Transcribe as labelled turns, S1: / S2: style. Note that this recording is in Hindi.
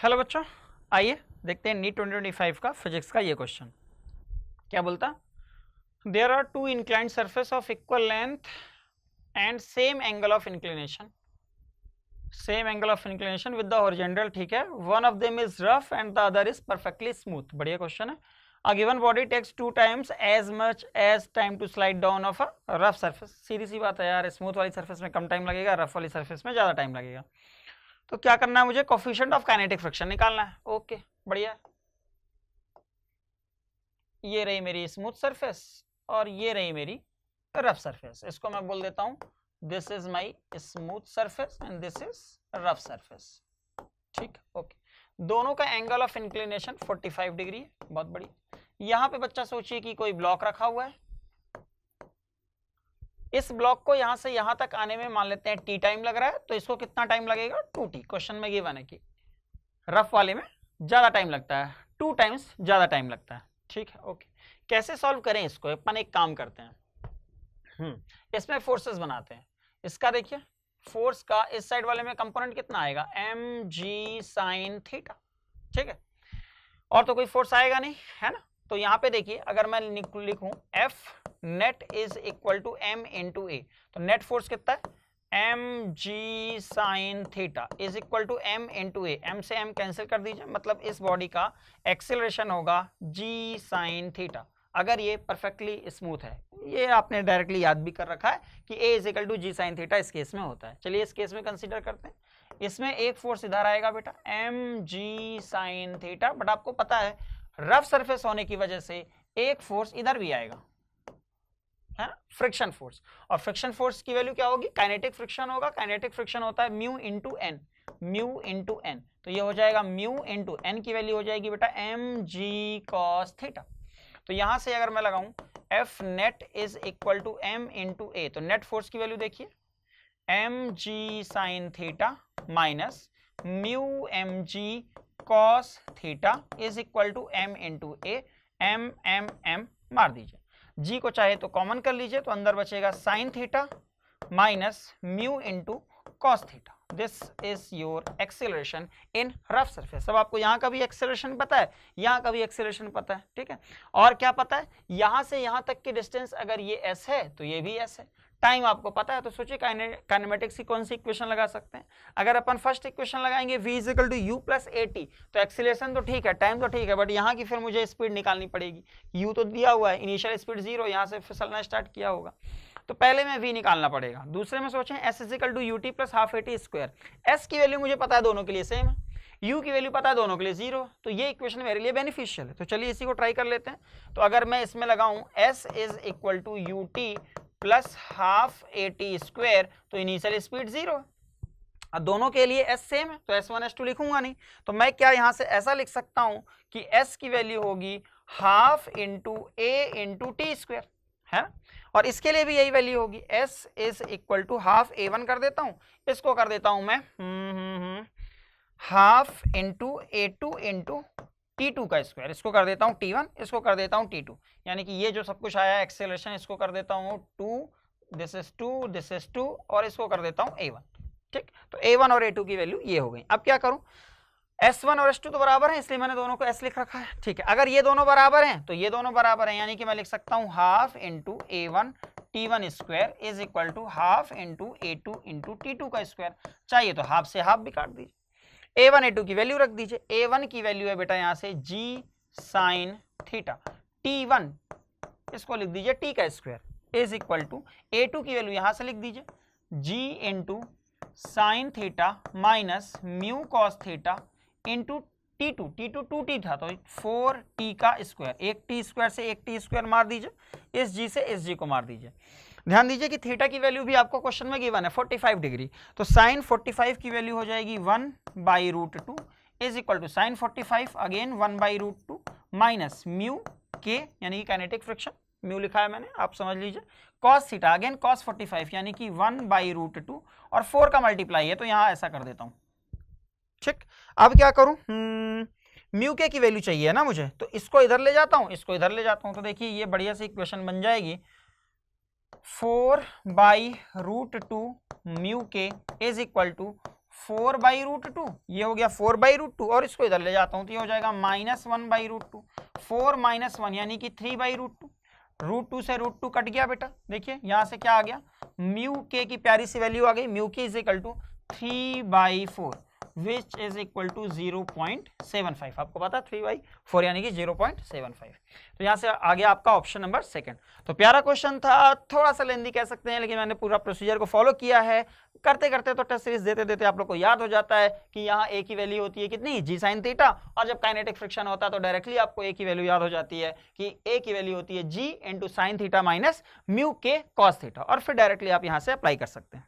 S1: हेलो बच्चों, आइए देखते हैं नीट 2025 का फिजिक्स का ये क्वेश्चन क्या बोलता। There are to inclined surface of equal length and same angle of inclination with the horizontal, ठीक है। One of them is rough and the other is perfectly smooth. बढ़िया क्वेश्चन है। A given body takes 2 times as much as time to slide down of a rough surface. सीधी सी बात है यार, स्मूथ वाली सरफेस में कम टाइम लगेगा, रफ वाली सरफेस में ज्यादा टाइम लगेगा। तो क्या करना है मुझे, कोफिशिएंट ऑफ काइनेटिक फ्रिक्शन निकालना है। ओके, बढ़िया। ये रही मेरी स्मूथ सरफेस और ये रही मेरी रफ सरफेस। इसको मैं बोल देता हूं this is my smooth surface and this is rough surface. ठीक, ओके। दोनों का एंगल ऑफ इंक्लिनेशन 45 डिग्री है। बहुत बढ़िया। यहां पे बच्चा सोचिए कि कोई ब्लॉक रखा हुआ है। इस ब्लॉक को यहां से यहां तक आने में मान लेते हैं टी टाइम लग रहा है, तो इसको कितना टाइम लगेगा, 2t। क्वेश्चन में गिवन है कि रफ वाले में ज्यादा टाइम लगता है, 2 times ज्यादा टाइम लगता है। ठीक है, ओके। कैसे सॉल्व करें इसको, अपन एक काम करते हैं, इसमें फोर्सेस बनाते हैं। इसका देखिए, फोर्स का इस साइड वाले में कंपोनेंट कितना आएगा, mg sin थीटा। ठीक है, और तो कोई फोर्स आएगा नहीं, है ना। तो यहाँ पे देखिए, अगर मैं लिखूं F net is equal to m into a, तो नेट फोर्स कितना है, mg sin theta is equal to m into a. m से m कैंसिल कर दीजिए, मतलब इस बॉडी का एक्सेलरेशन होगा g sin थीटा। अगर ये परफेक्टली स्मूथ है, ये आपने डायरेक्टली याद भी कर रखा है कि a is equal to g sin theta इस केस में होता है। चलिए इस केस में कंसीडर करते हैं। इसमें एक फोर्स इधर आएगा बेटा mg sin थीटा, बट आपको पता है रफ सरफेस होने की वजह से एक फोर्स इधर भी आएगा, है फ्रिक्शन फोर्स। और फ्रिक्शन फोर्स की वैल्यू क्या होगी, काइनेटिक फ्रिक्शन होगा। काइनेटिक फ्रिक्शन होता है mu into N, mu into N. तो ये हो जाएगा म्यू इंटू एन की वैल्यू हो जाएगी बेटा mg cos थीटा। तो यहां से अगर मैं लगाऊं F net is equal to m into a, तो नेट फोर्स की वैल्यू देखिए mg sin theta minus mu mg cos theta is equal to m into a. m मार दीजिए, g को चाहे तो कॉमन कर लीजिए, तो अंदर बचेगा sin theta minus mu into cos theta. This is your acceleration in rough surface. अब आपको यहाँ का भी एक्सेलरेशन पता है, यहाँ का भी एक्सेलरेशन पता है, ठीक है। और क्या पता है, यहाँ से यहाँ तक की डिस्टेंस अगर ये s है तो ये भी s है। टाइम आपको पता है, तो सोचिए काइनेमेटिक्स की कौन सी इक्वेशन लगा सकते हैं। अगर अपन फर्स्ट इक्वेशन लगाएंगे v equal to u plus at, तो एक्सीलरेशन तो ठीक है, टाइम तो ठीक है, बट यहाँ की फिर मुझे स्पीड निकालनी पड़ेगी। u तो दिया हुआ है, इनिशियल स्पीड 0, यहाँ से फिसलना स्टार्ट किया होगा, तो पहले में v निकालना पड़ेगा। दूसरे में सोचें s equal to ut plus half at square. s की वैल्यू मुझे पता है दोनों के लिए सेम है, u की वैल्यू पता है दोनों के लिए 0, तो ये इक्वेशन मेरे लिए बेनिफिशियल है। तो चलिए इसी को ट्राई कर लेते हैं। तो अगर मैं इसमें लगाऊं s is equal to ut plus half at square, तो इनिशियल स्पीड 0 है। अब दोनों के लिए s सेम है, तो s1 s2 लिखूंगा नहीं, तो मैं क्या यहाँ से ऐसा लिख सकता हूं कि s की वैल्यू होगी half into a into T square, है। और इसके लिए भी यही वैल्यू होगी, s is equal to half a1 कर देता हूं, इसको कर देता हूं मैं half into a2 into t2 का स्क्वायर, इसको कर देता हूं t1, इसको कर देता हूं t2, यानी कि ये जो सब कुछ आया एक्सेलरेशन, इसको कर देता हूं 2, दिस इज 2, दिस इज 2, और इसको कर देता हूं a1। ठीक, तो a1 और a2 की वैल्यू ये हो गई। अब क्या करूं, s1 और s2 तो बराबर हैं, इसलिए मैंने दोनों को s लिख रखा है। ठीक है, अगर ये दोनों बराबर हैं तो ये दोनों बराबर हैं, यानी कि मैं लिख सकता हूं half into a1 t1 square is equal to half into a2 into t2 का स्क्वायर। चाहिए तो हाफ से हाफ भी काट दीजिए, a1 a2 की वैल्यू रख दीजिए। a1 की वैल्यू है बेटा यहाँ से g sin थीटा, t1 इसको लिख दीजिए t का square is equal to a2 की वैल्यू यहाँ से लिख दीजिए g into sine theta minus mu cos theta into t2, t2 2t था तो 4t का स्क्वायर, एक t स्क्वायर से एक t स्क्वायर मार दीजिए, इस g से इस g को मार दीजिए। ध्यान दीजिए कि थीटा की वैल्यू भी आपको क्वेश्चन में गिवन है 45 डिग्री, तो साइन 45 की वैल्यू हो जाएगी 1/√2 is equal to sine 45 again 1/√2 minus mu K, यानी कि काइनेटिक फ्रिक्शन, म्यू लिखा है मैंने, आप समझ लीजिए, कॉस थीटा अगेन कॉस 45 यानी कि 1/√2, और 4 का मल्टीप्लाई है तो यहाँ ऐसा कर देता हूँ। ठीक, अब क्या करूं, म्यू के की वैल्यू चाहिए ना मुझे, तो इसको इधर ले जाता हूं, इसको इधर ले जाता हूं, तो देखिए ये बढ़िया सी इक्वेशन बन जाएगी 4/√2 mu K is equal to 4/√2, ये हो गया 4/√2 और इसको इधर ले जाता हूं तो ये हो जाएगा -1/√2। 4 - 1 यानी कि 3/√2। √2 से √2 कट गया बेटा, देखिए यहां से क्या आ गया, म्यू के की प्यारी सी वैल्यू आ गई, mu K is equal to 3/4 which is equal to 0.75। आपको पता 3/4 यानी कि 0.75। तो यहां से आ गया आपका ऑप्शन नंबर सेकंड। तो प्यारा क्वेश्चन था, थोड़ा सा लेंदी कह सकते हैं, लेकिन मैंने पूरा प्रोसीजर को फॉलो किया है। करते करते तो टेस्ट सीरीज देते देते आप लोग को याद हो जाता है कि यहाँ ए की वैल्यू होती है कितनी, जी साइन थीटा, और जब काइनेटिक फ्रिक्शन होता है तो डायरेक्टली आपको ए की वैल्यू याद हो जाती है कि ए की वैल्यू होती है g into sine theta minus mu k cos theta, और फिर डायरेक्टली आप यहाँ से अप्लाई कर सकते हैं।